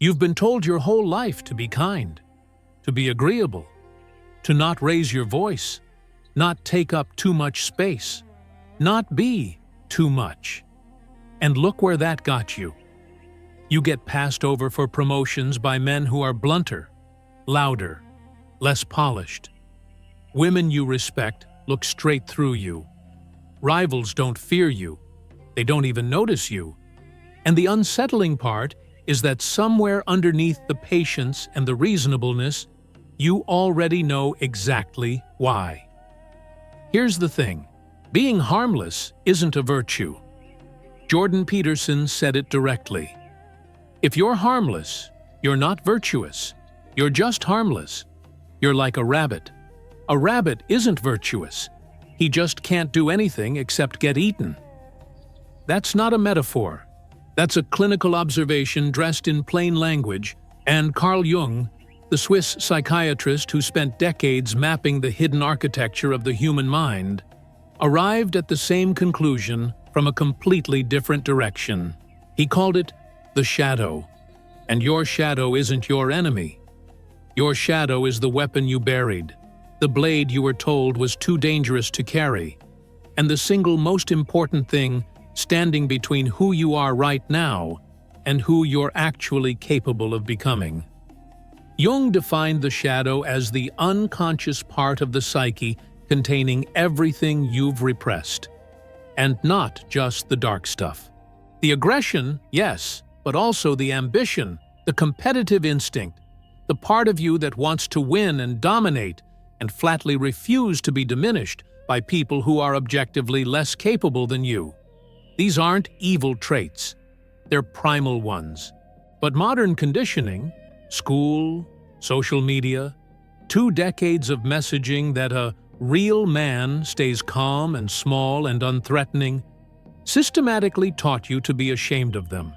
You've been told your whole life to be kind, to be agreeable, to not raise your voice, not take up too much space, not be too much. And look where that got you. You get passed over for promotions by men who are blunter, louder, less polished. Women you respect look straight through you. Rivals don't fear you. They don't even notice you. And the unsettling part is that somewhere underneath the patience and the reasonableness, you already know exactly why. Here's the thing. Being harmless isn't a virtue. Jordan Peterson said it directly. If you're harmless, you're not virtuous. You're just harmless. You're like a rabbit. A rabbit isn't virtuous. He just can't do anything except get eaten. That's not a metaphor. That's a clinical observation dressed in plain language, and Carl Jung, the Swiss psychiatrist who spent decades mapping the hidden architecture of the human mind, arrived at the same conclusion from a completely different direction. He called it the shadow. And your shadow isn't your enemy. Your shadow is the weapon you buried, the blade you were told was too dangerous to carry, and the single most important thing standing between who you are right now and who you're actually capable of becoming. Jung defined the shadow as the unconscious part of the psyche containing everything you've repressed, and not just the dark stuff. The aggression, yes, but also the ambition, the competitive instinct, the part of you that wants to win and dominate and flatly refuse to be diminished by people who are objectively less capable than you. These aren't evil traits. They're primal ones. But modern conditioning, school, social media, 2 decades of messaging that a real man stays calm and small and unthreatening, systematically taught you to be ashamed of them.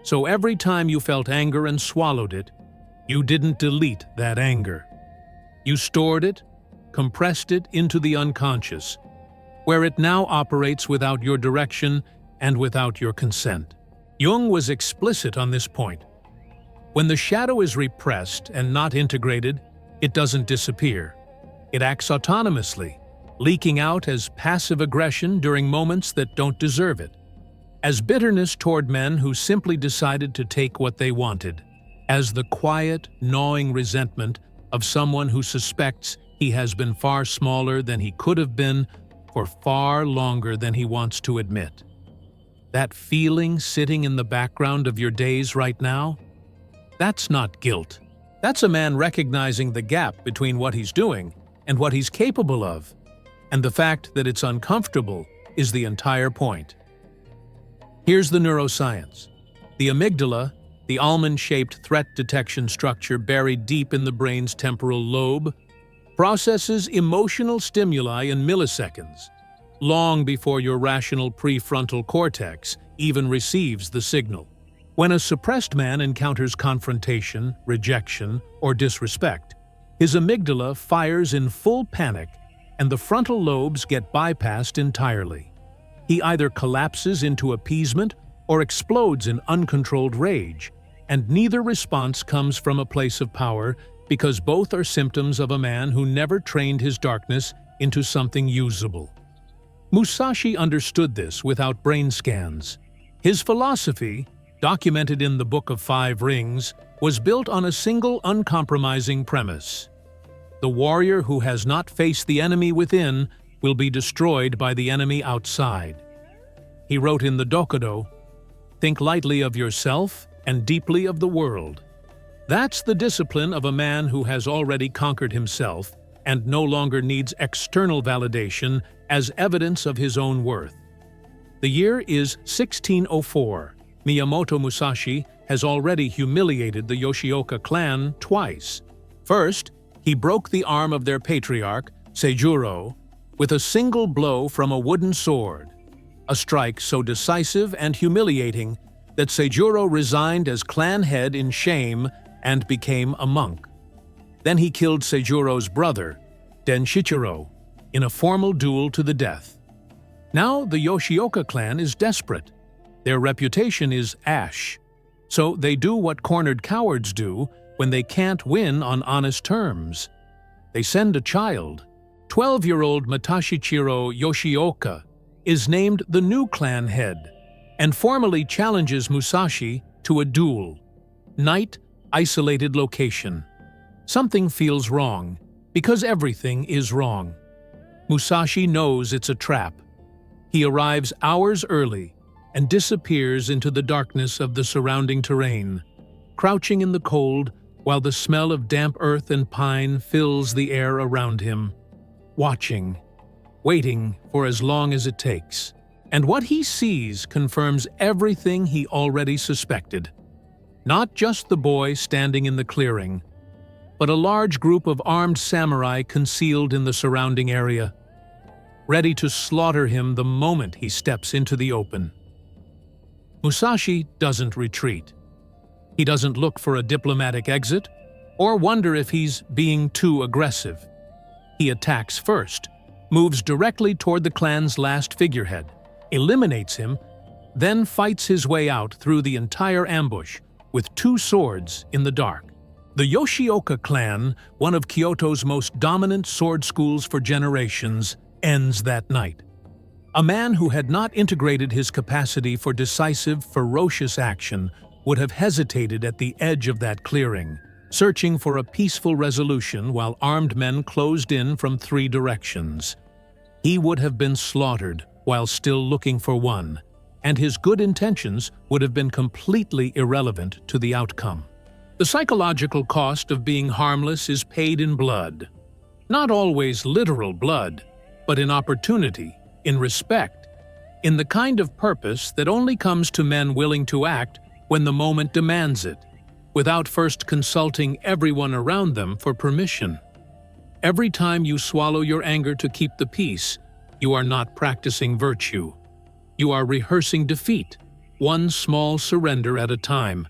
So every time you felt anger and swallowed it, you didn't delete that anger. You stored it, compressed it into the unconscious, where it now operates without your direction and without your consent. Jung was explicit on this point. When the shadow is repressed and not integrated, it doesn't disappear. It acts autonomously, leaking out as passive aggression during moments that don't deserve it, as bitterness toward men who simply decided to take what they wanted, as the quiet, gnawing resentment of someone who suspects he has been far smaller than he could have been for far longer than he wants to admit. That feeling sitting in the background of your days right now? That's not guilt. That's a man recognizing the gap between what he's doing and what he's capable of. And the fact that it's uncomfortable is the entire point. Here's the neuroscience. The amygdala, the almond-shaped threat detection structure buried deep in the brain's temporal lobe, processes emotional stimuli in milliseconds, long before your rational prefrontal cortex even receives the signal. When a suppressed man encounters confrontation, rejection, or disrespect, his amygdala fires in full panic and the frontal lobes get bypassed entirely. He either collapses into appeasement or explodes in uncontrolled rage, and neither response comes from a place of power because both are symptoms of a man who never trained his darkness into something usable. Musashi understood this without brain scans. His philosophy, documented in the Book of 5 Rings, was built on a single uncompromising premise. The warrior who has not faced the enemy within will be destroyed by the enemy outside. He wrote in the Dokodo, "Think lightly of yourself and deeply of the world." That's the discipline of a man who has already conquered himself and no longer needs external validation as evidence of his own worth. The year is 1604. Miyamoto Musashi has already humiliated the Yoshioka clan twice. First, he broke the arm of their patriarch, Seijuro, with a single blow from a wooden sword, a strike so decisive and humiliating that Seijuro resigned as clan head in shame and became a monk. Then he killed Seijuro's brother, Denshichiro, in a formal duel to the death. Now the Yoshioka clan is desperate. Their reputation is ash. So they do what cornered cowards do when they can't win on honest terms. They send a child. 12-year-old Matashichiro Yoshioka is named the new clan head and formally challenges Musashi to a duel. Night, isolated location. Something feels wrong, because everything is wrong. Musashi knows it's a trap. He arrives hours early and disappears into the darkness of the surrounding terrain, crouching in the cold while the smell of damp earth and pine fills the air around him, watching, waiting for as long as it takes. And what he sees confirms everything he already suspected. Not just the boy standing in the clearing, but a large group of armed samurai concealed in the surrounding area, ready to slaughter him the moment he steps into the open. Musashi doesn't retreat. He doesn't look for a diplomatic exit or wonder if he's being too aggressive. He attacks first, moves directly toward the clan's last figurehead, eliminates him, then fights his way out through the entire ambush with 2 swords in the dark. The Yoshioka clan, one of Kyoto's most dominant sword schools for generations, ends that night. A man who had not integrated his capacity for decisive, ferocious action would have hesitated at the edge of that clearing, searching for a peaceful resolution while armed men closed in from 3 directions. He would have been slaughtered while still looking for one, and his good intentions would have been completely irrelevant to the outcome. The psychological cost of being harmless is paid in blood. Not always literal blood, but in opportunity, in respect, in the kind of purpose that only comes to men willing to act when the moment demands it, without first consulting everyone around them for permission. Every time you swallow your anger to keep the peace, you are not practicing virtue. You are rehearsing defeat, one small surrender at a time,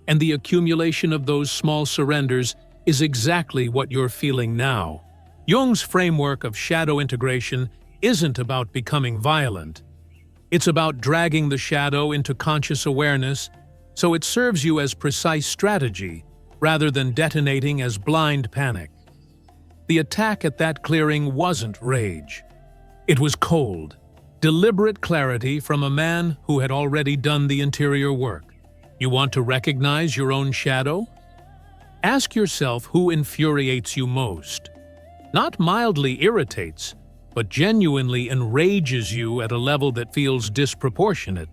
and the accumulation of those small surrenders is exactly what you're feeling now. Jung's framework of shadow integration isn't about becoming violent. It's about dragging the shadow into conscious awareness so it serves you as precise strategy rather than detonating as blind panic. The attack at that clearing wasn't rage. It was cold, deliberate clarity from a man who had already done the interior work. You want to recognize your own shadow? Ask yourself who infuriates you most. Not mildly irritates, but genuinely enrages you at a level that feels disproportionate.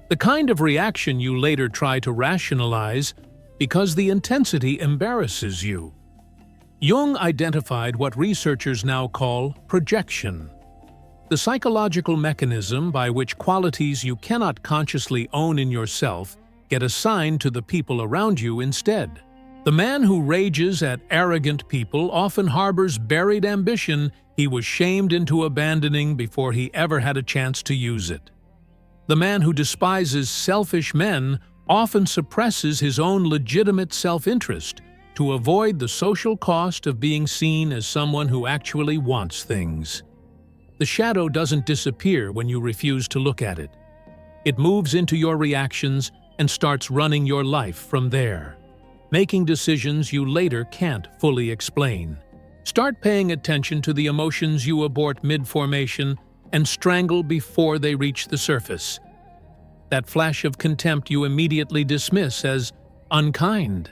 The kind of reaction you later try to rationalize because the intensity embarrasses you. Jung identified what researchers now call projection, the psychological mechanism by which qualities you cannot consciously own in yourself get assigned to the people around you instead. The man who rages at arrogant people often harbors buried ambition he was shamed into abandoning before he ever had a chance to use it. The man who despises selfish men often suppresses his own legitimate self-interest to avoid the social cost of being seen as someone who actually wants things. The shadow doesn't disappear when you refuse to look at it. It moves into your reactions and starts running your life from there, making decisions you later can't fully explain. Start paying attention to the emotions you abort mid-formation and strangle before they reach the surface. That flash of contempt you immediately dismiss as unkind.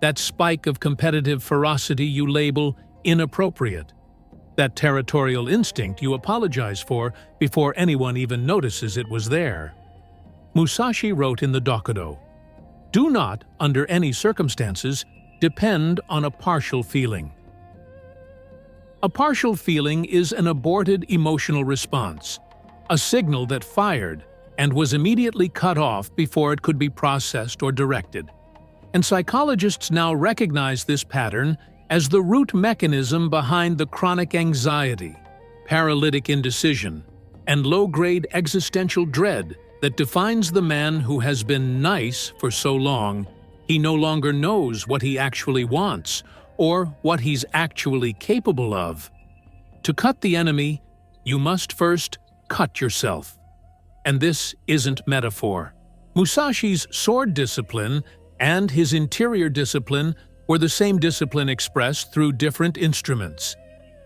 That spike of competitive ferocity you label inappropriate. That territorial instinct you apologize for before anyone even notices it was there. Musashi wrote in the Dokodo, "Do not, under any circumstances, depend on a partial feeling." A partial feeling is an aborted emotional response, a signal that fired and was immediately cut off before it could be processed or directed. And psychologists now recognize this pattern as the root mechanism behind the chronic anxiety, paralytic indecision, and low-grade existential dread that defines the man who has been nice for so long he no longer knows what he actually wants or what he's actually capable of. To cut the enemy, you must first cut yourself. And this isn't metaphor. Musashi's sword discipline and his interior discipline were the same discipline expressed through different instruments.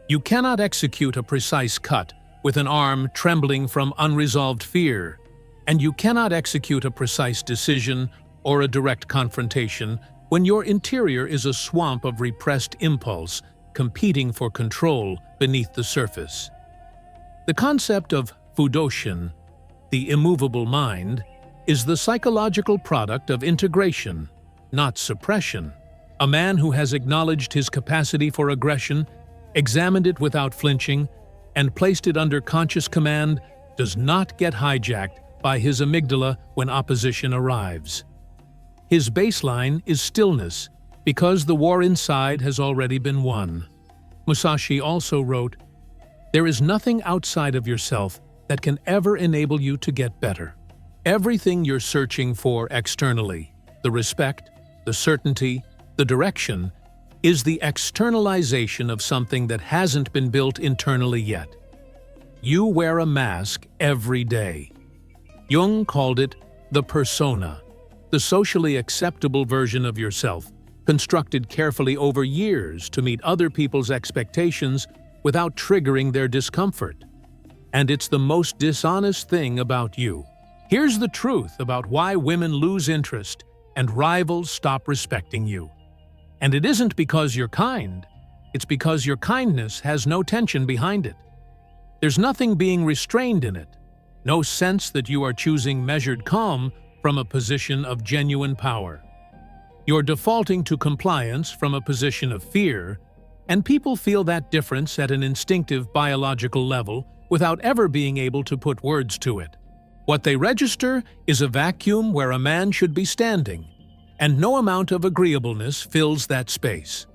You cannot execute a precise cut with an arm trembling from unresolved fear, and you cannot execute a precise decision or a direct confrontation when your interior is a swamp of repressed impulse competing for control beneath the surface. The concept of Fudoshin, the immovable mind, is the psychological product of integration, not suppression. A man who has acknowledged his capacity for aggression, examined it without flinching, and placed it under conscious command does not get hijacked by his amygdala when opposition arrives. His baseline is stillness, because the war inside has already been won. Musashi also wrote, "There is nothing outside of yourself that can ever enable you to get better. Everything you're searching for externally, the respect, the certainty, the direction, is the externalization of something that hasn't been built internally yet. You wear a mask every day." Jung called it the persona, the socially acceptable version of yourself, constructed carefully over years to meet other people's expectations without triggering their discomfort. And it's the most dishonest thing about you. Here's the truth about why women lose interest and rivals stop respecting you. And it isn't because you're kind, it's because your kindness has no tension behind it. There's nothing being restrained in it, no sense that you are choosing measured calm from a position of genuine power. You're defaulting to compliance from a position of fear, and people feel that difference at an instinctive biological level without ever being able to put words to it. What they register is a vacuum where a man should be standing, and no amount of agreeableness fills that space.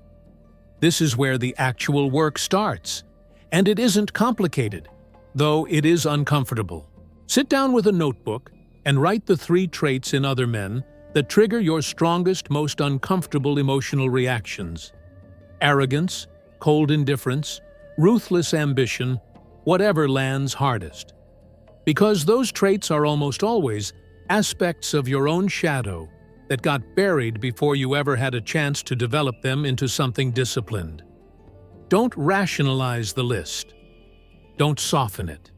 This is where the actual work starts, and it isn't complicated, though it is uncomfortable. Sit down with a notebook and write the 3 traits in other men that trigger your strongest, most uncomfortable emotional reactions. Arrogance, cold indifference, ruthless ambition, whatever lands hardest. Because those traits are almost always aspects of your own shadow that got buried before you ever had a chance to develop them into something disciplined. Don't rationalize the list. Don't soften it.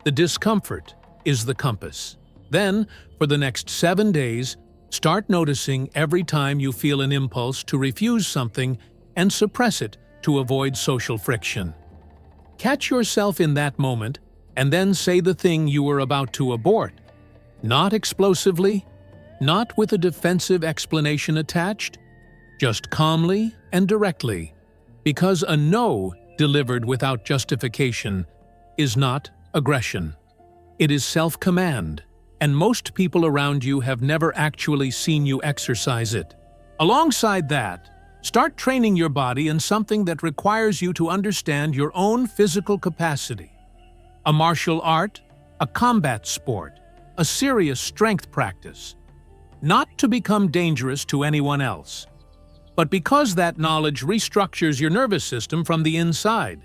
The discomfort is the compass. Then, for the next 7 days, start noticing every time you feel an impulse to refuse something and suppress it to avoid social friction. Catch yourself in that moment and then say the thing you were about to abort. Not explosively, not with a defensive explanation attached, just calmly and directly, because a no delivered without justification is not aggression. It is self-command, and most people around you have never actually seen you exercise it. Alongside that, start training your body in something that requires you to understand your own physical capacity. A martial art, a combat sport, a serious strength practice. Not to become dangerous to anyone else, but because that knowledge restructures your nervous system from the inside.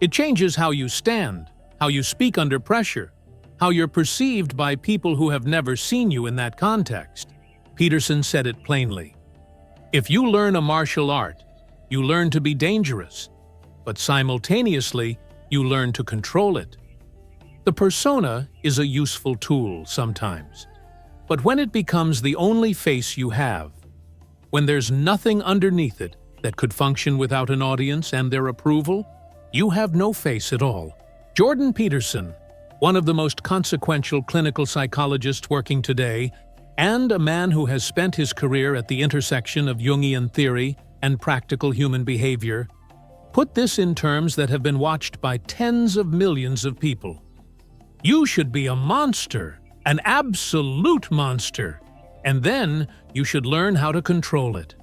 It changes how you stand, how you speak under pressure, how you're perceived by people who have never seen you in that context. Peterson said it plainly. If you learn a martial art, you learn to be dangerous, but simultaneously, you learn to control it. The persona is a useful tool sometimes, but when it becomes the only face you have, when there's nothing underneath it that could function without an audience and their approval, you have no face at all. Jordan Peterson, one of the most consequential clinical psychologists working today, and a man who has spent his career at the intersection of Jungian theory and practical human behavior, put this in terms that have been watched by tens of millions of people. You should be a monster, an absolute monster, and then you should learn how to control it.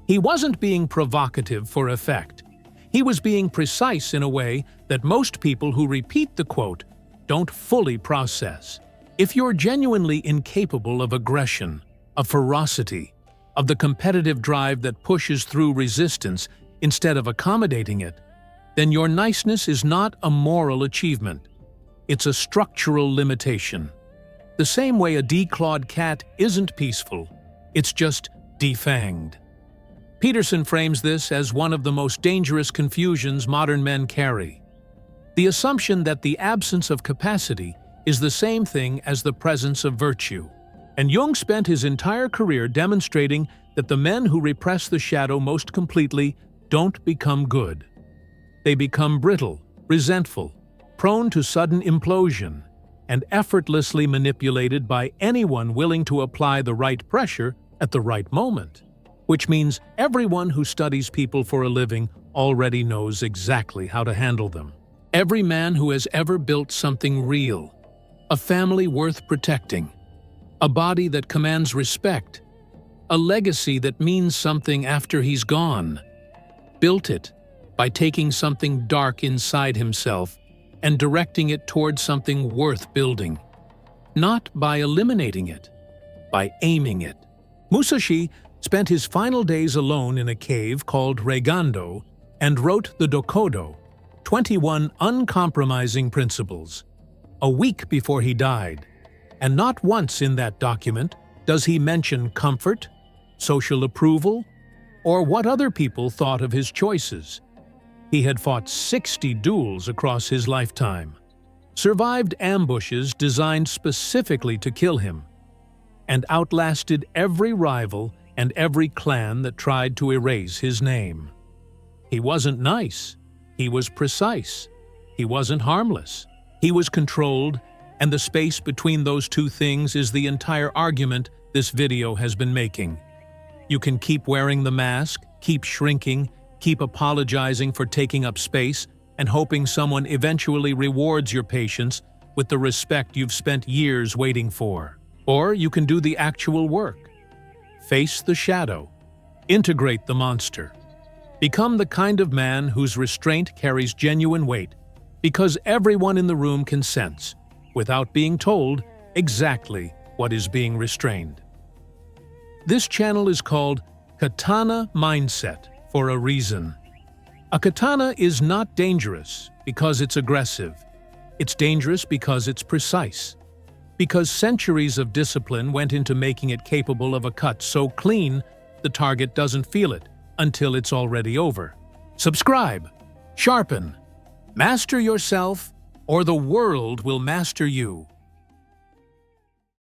He wasn't being provocative for effect. He was being precise in a way that most people who repeat the quote don't fully process. If you're genuinely incapable of aggression, of ferocity, of the competitive drive that pushes through resistance instead of accommodating it, then your niceness is not a moral achievement. It's a structural limitation. The same way a declawed cat isn't peaceful, it's just defanged. Peterson frames this as one of the most dangerous confusions modern men carry. The assumption that the absence of capacity is the same thing as the presence of virtue. And Jung spent his entire career demonstrating that the men who repress the shadow most completely don't become good. They become brittle, resentful, prone to sudden implosion, and effortlessly manipulated by anyone willing to apply the right pressure at the right moment. Which means everyone who studies people for a living already knows exactly how to handle them. Every man who has ever built something real, a family worth protecting, a body that commands respect, a legacy that means something after he's gone, built it by taking something dark inside himself and directing it towards something worth building. Not by eliminating it, by aiming it. Musashi spent his final days alone in a cave called Regando and wrote the Dokodo, 21 uncompromising principles, a week before he died. And not once in that document does he mention comfort, social approval, or what other people thought of his choices. He had fought 60 duels across his lifetime, survived ambushes designed specifically to kill him, and outlasted every rival and every clan that tried to erase his name. He wasn't nice. He was precise. He wasn't harmless. He was controlled, and the space between those two things is the entire argument this video has been making. You can keep wearing the mask, keep shrinking, keep apologizing for taking up space, and hoping someone eventually rewards your patience with the respect you've spent years waiting for. Or you can do the actual work. Face the shadow. Integrate the monster. Become the kind of man whose restraint carries genuine weight, because everyone in the room can sense, without being told, exactly what is being restrained. This channel is called Katana Mindset for a reason. A katana is not dangerous because it's aggressive. It's dangerous because it's precise. Because centuries of discipline went into making it capable of a cut so clean the target doesn't feel it until it's already over. Subscribe, sharpen, master yourself, or the world will master you.